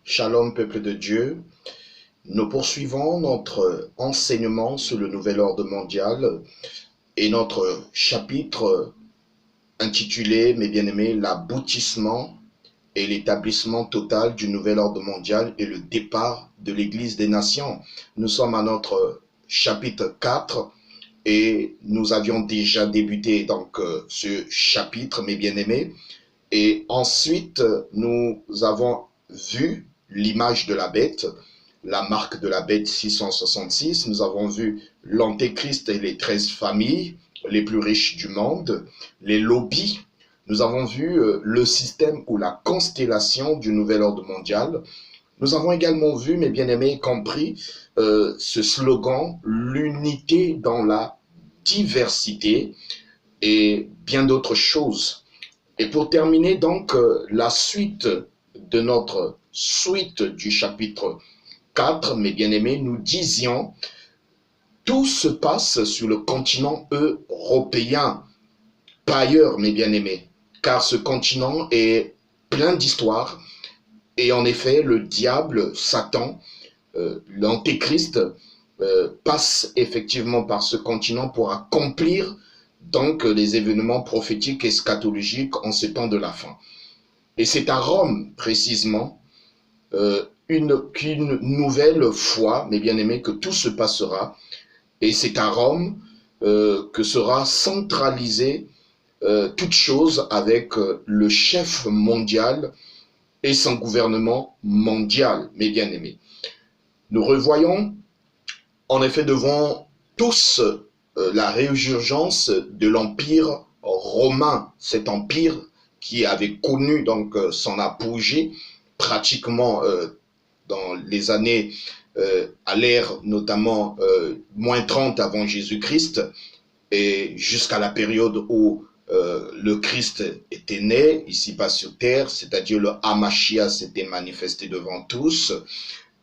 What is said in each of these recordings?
Shalom, peuple de Dieu. Nous poursuivons notre enseignement sur le nouvel ordre mondial et notre chapitre intitulé, mes bien-aimés, l'aboutissement et l'établissement total du nouvel ordre mondial et le départ de l'Église des nations. Nous sommes à notre chapitre 4 et nous avions déjà débuté donc ce chapitre, mes bien-aimés. Et ensuite, nous avons vu l'image de la bête, la marque de la bête 666. Nous avons vu l'antéchrist et les 13 familles les plus riches du monde, les lobbies. Nous avons vu le système ou la constellation du nouvel ordre mondial. Nous avons également vu, mes bien-aimés, compris ce slogan, l'unité dans la diversité et bien d'autres choses. Et pour terminer donc la suite de notre suite du chapitre 4, mes bien-aimés, nous disions, tout se passe sur le continent européen, pas ailleurs, mes bien-aimés, car ce continent est plein d'histoires, et en effet, le diable, Satan, l'antéchrist, passe effectivement par ce continent pour accomplir donc les événements prophétiques et eschatologiques en ce temps de la fin. Et c'est à Rome, précisément, qu'une nouvelle fois, mes bien-aimés, que tout se passera. Et c'est à Rome que sera centralisée toute chose avec le chef mondial et son gouvernement mondial, mes bien-aimés. Nous revoyons, en effet, devant tous la résurgence de l'Empire romain, cet empire qui avait connu donc son apogée pratiquement dans les années à l'ère notamment moins 30 avant Jésus-Christ et jusqu'à la période où le Christ était né ici-bas sur terre, c'est-à-dire le Hamashia s'était manifesté devant tous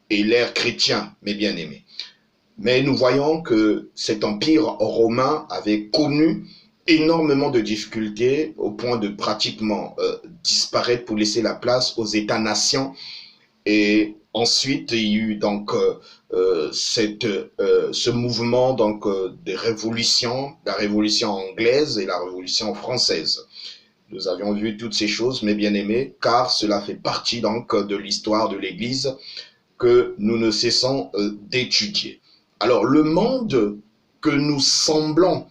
et l'ère chrétien, mes bien-aimés. Mais nous voyons que cet empire romain avait connu énormément de difficultés au point de pratiquement disparaître pour laisser la place aux États-nations. Et ensuite, il y a eu donc ce mouvement donc, de révolution, la révolution anglaise et la révolution française. Nous avions vu toutes ces choses, mes bien-aimés, car cela fait partie donc de l'histoire de l'Église que nous ne cessons d'étudier. Alors, le monde que nous semblons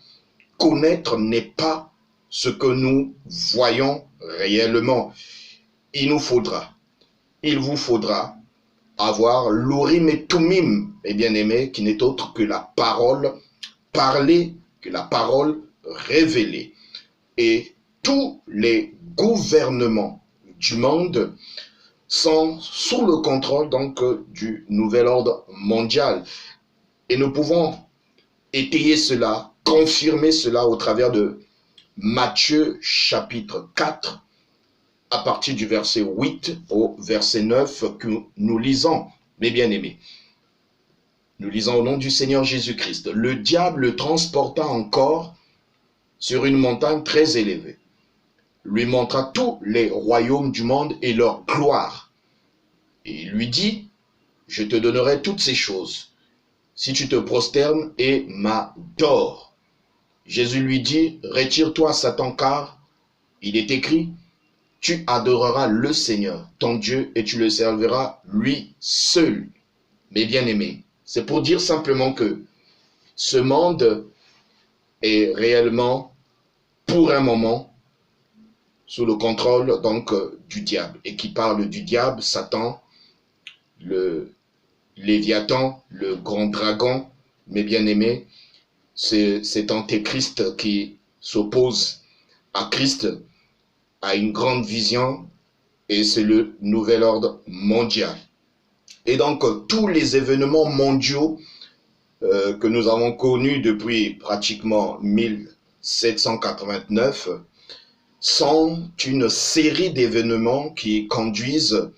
connaître n'est pas ce que nous voyons réellement. Il vous faudra avoir l'Urim et Tumim, mes bien-aimés, qui n'est autre que la parole parlée, que la parole révélée. Et tous les gouvernements du monde sont sous le contrôle donc du nouvel ordre mondial. Et nous pouvons étayer cela, confirmer cela au travers de Matthieu chapitre 4, à partir du verset 8 au verset 9 que nous lisons, mes bien-aimés. Nous lisons au nom du Seigneur Jésus-Christ. Le diable le transporta encore sur une montagne très élevée, lui montra tous les royaumes du monde et leur gloire. Et il lui dit, je te donnerai toutes ces choses si tu te prosternes et m'adores. Jésus lui dit, retire-toi Satan, car il est écrit, tu adoreras le Seigneur, ton Dieu, et tu le serviras lui seul. Mes bien-aimés, c'est pour dire simplement que ce monde est réellement, pour un moment, sous le contrôle donc du diable. Et qui parle du diable, Satan, le Léviathan, le grand dragon, mes bien-aimés, c'est cet antéchrist qui s'oppose à Christ, a une grande vision, et c'est le nouvel ordre mondial. Et donc, tous les événements mondiaux que nous avons connus depuis pratiquement 1789 sont une série d'événements qui conduisent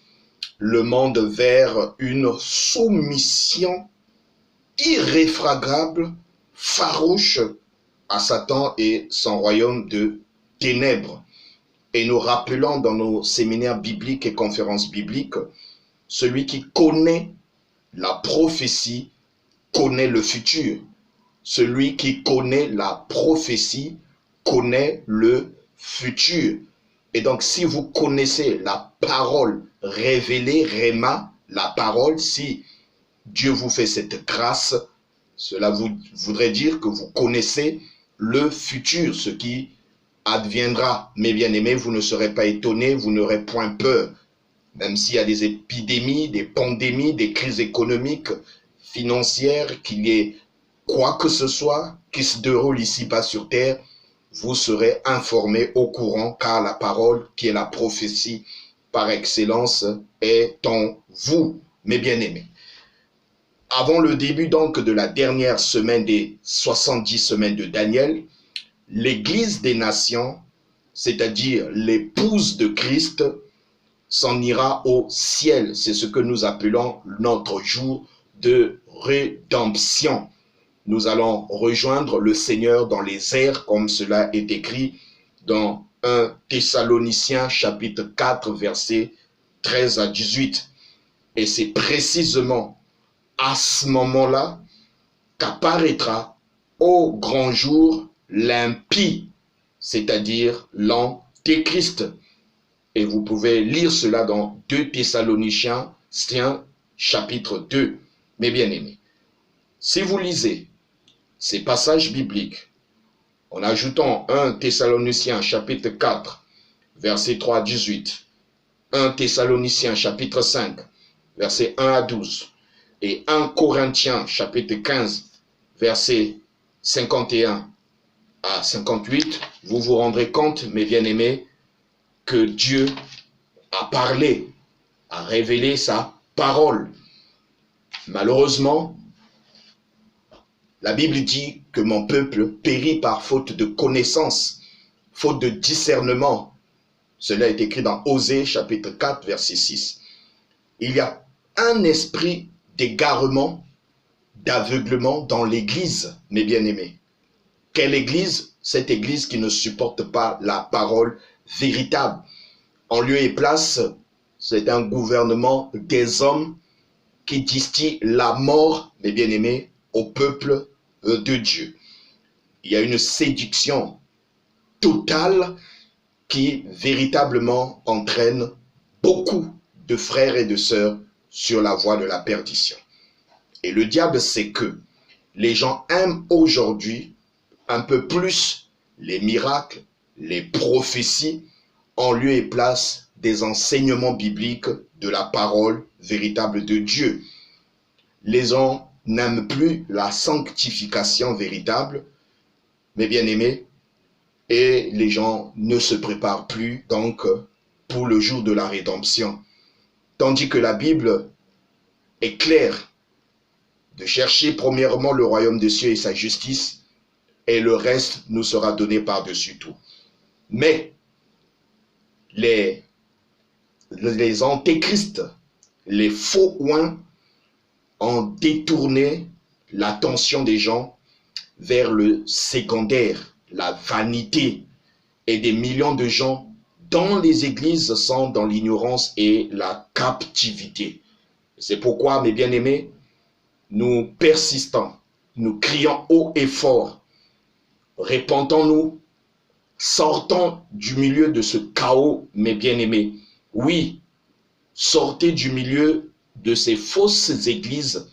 le monde vers une soumission irréfragable, farouche à Satan et son royaume de ténèbres. Et nous rappelons dans nos séminaires bibliques et conférences bibliques celui qui connaît la prophétie connaît le futur. Celui qui connaît la prophétie connaît le futur. Et donc, si vous connaissez la parole révélée, Réma, la parole, si Dieu vous fait cette grâce, cela voudrait dire que vous connaissez le futur, ce qui adviendra. Mes bien-aimés, vous ne serez pas étonnés, vous n'aurez point peur. Même s'il y a des épidémies, des pandémies, des crises économiques, financières, qu'il y ait quoi que ce soit qui se déroule ici-bas sur terre, vous serez informés au courant, car la parole, qui est la prophétie par excellence, est en vous, mes bien-aimés. Avant le début donc de la dernière semaine des 70 semaines de Daniel, l'Église des nations, c'est-à-dire l'épouse de Christ, s'en ira au ciel. C'est ce que nous appelons notre jour de rédemption. Nous allons rejoindre le Seigneur dans les airs, comme cela est écrit dans 1 Thessaloniciens chapitre 4, versets 13 à 18. Et c'est précisément à ce moment-là qu'apparaîtra au grand jour l'impie, c'est-à-dire l'antéchrist. Et vous pouvez lire cela dans 2 Thessaloniciens chapitre 2, mes bien-aimés. Si vous lisez ces passages bibliques, en ajoutant 1 Thessaloniciens chapitre 4, verset 3 à 18, 1 Thessaloniciens chapitre 5, verset 1 à 12, et 1 Corinthiens chapitre 15, verset 51 à 58, vous vous rendrez compte, mes bien-aimés, que Dieu a parlé, a révélé sa parole. Malheureusement, la Bible dit que mon peuple périt par faute de connaissance, faute de discernement. Cela est écrit dans Osée chapitre 4, verset 6. Il y a un esprit d'égarement, d'aveuglement dans l'Église, mes bien-aimés. Quelle Église? Cette Église qui ne supporte pas la parole véritable. En lieu et place, c'est un gouvernement des hommes qui distille la mort, mes bien-aimés, au peuple de Dieu. Il y a une séduction totale qui véritablement entraîne beaucoup de frères et de sœurs sur la voie de la perdition. Et le diable sait que les gens aiment aujourd'hui un peu plus les miracles, les prophéties, en lieu et place des enseignements bibliques de la parole véritable de Dieu. Les gens n'aiment plus la sanctification véritable, mes bien-aimés, et les gens ne se préparent plus donc pour le jour de la rédemption. Tandis que la Bible est claire de chercher premièrement le royaume des cieux et sa justice, et le reste nous sera donné par-dessus tout. Mais les antéchrists, les faux oins, ont détourné l'attention des gens vers le secondaire, la vanité, et des millions de gens dans les églises sont dans l'ignorance et la captivité. C'est pourquoi, mes bien-aimés, nous persistons, nous crions haut et fort, répentons-nous, sortons du milieu de ce chaos, mes bien-aimés. Oui, sortez du milieu de ces fausses églises,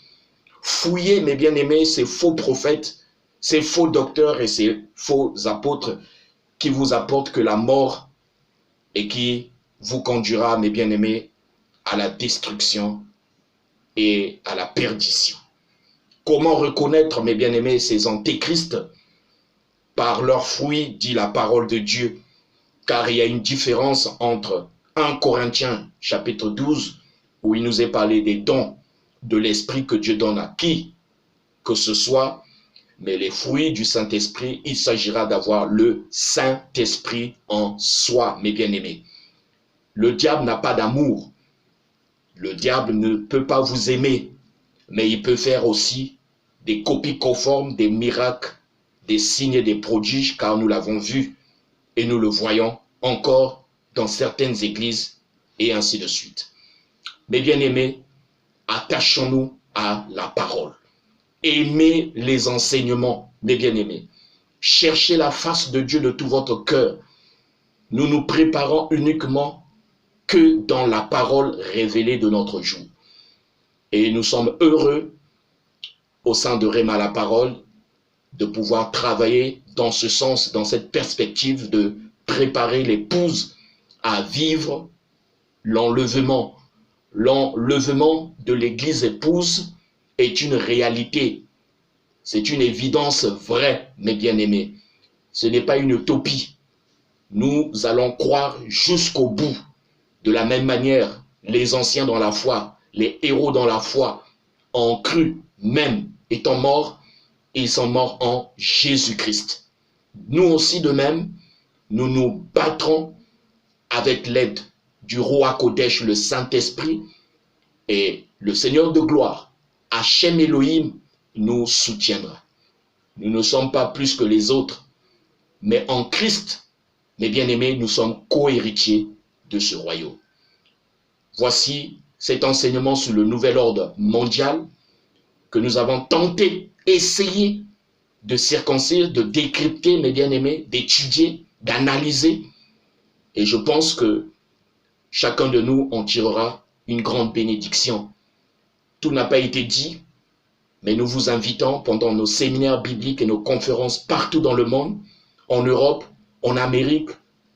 fouillez, mes bien-aimés, ces faux prophètes, ces faux docteurs et ces faux apôtres qui vous apportent que la mort et qui vous conduira, mes bien-aimés, à la destruction et à la perdition. Comment reconnaître, mes bien-aimés, ces antéchrists? Par leurs fruits, dit la parole de Dieu, car il y a une différence entre 1 Corinthiens chapitre 12, où il nous est parlé des dons de l'Esprit que Dieu donne à qui que ce soit, mais les fruits du Saint-Esprit, il s'agira d'avoir le Saint-Esprit en soi, mes bien-aimés. Le diable n'a pas d'amour. Le diable ne peut pas vous aimer, mais il peut faire aussi des copies conformes, des miracles, des signes et des prodiges, car nous l'avons vu et nous le voyons encore dans certaines églises et ainsi de suite. Mes bien-aimés, attachons-nous à la parole. Aimez les enseignements, mes bien-aimés. Cherchez la face de Dieu de tout votre cœur. Nous nous préparons uniquement que dans la parole révélée de notre jour. Et nous sommes heureux au sein de Réma la parole de pouvoir travailler dans ce sens, dans cette perspective de préparer l'épouse à vivre l'enlèvement. L'enlèvement de l'église épouse est une réalité. C'est une évidence vraie, mes bien-aimés. Ce n'est pas une utopie. Nous allons croire jusqu'au bout. De la même manière, les anciens dans la foi, les héros dans la foi, ont cru, même étant morts, ils sont morts en Jésus-Christ. Nous aussi de même, nous nous battrons avec l'aide du roi Kodesh, le Saint-Esprit, et le Seigneur de gloire, Hachem Elohim, nous soutiendra. Nous ne sommes pas plus que les autres, mais en Christ, mes bien-aimés, nous sommes co-héritiers de ce royaume. Voici cet enseignement sur le nouvel ordre mondial que nous avons tenté, essayé de circoncire, de décrypter, mes bien-aimés, d'étudier, d'analyser. Et je pense que chacun de nous en tirera une grande bénédiction. Tout n'a pas été dit, mais nous vous invitons pendant nos séminaires bibliques et nos conférences partout dans le monde, en Europe, en Amérique,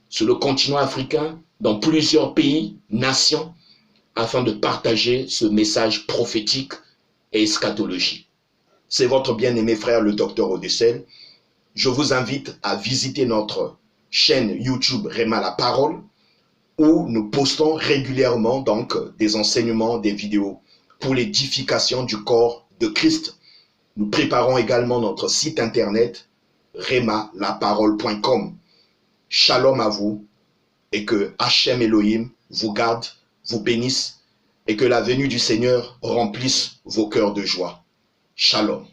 sur le continent africain, dans plusieurs pays, nations, afin de partager ce message prophétique et eschatologique. C'est votre bien-aimé frère, le docteur Odessel. Je vous invite à visiter notre chaîne YouTube Réma la Parole, où nous postons régulièrement donc des enseignements, des vidéos pour l'édification du corps de Christ. Nous préparons également notre site internet remalaparole.com. Shalom à vous et que Hachem Elohim vous garde, vous bénisse et que la venue du Seigneur remplisse vos cœurs de joie. Shalom.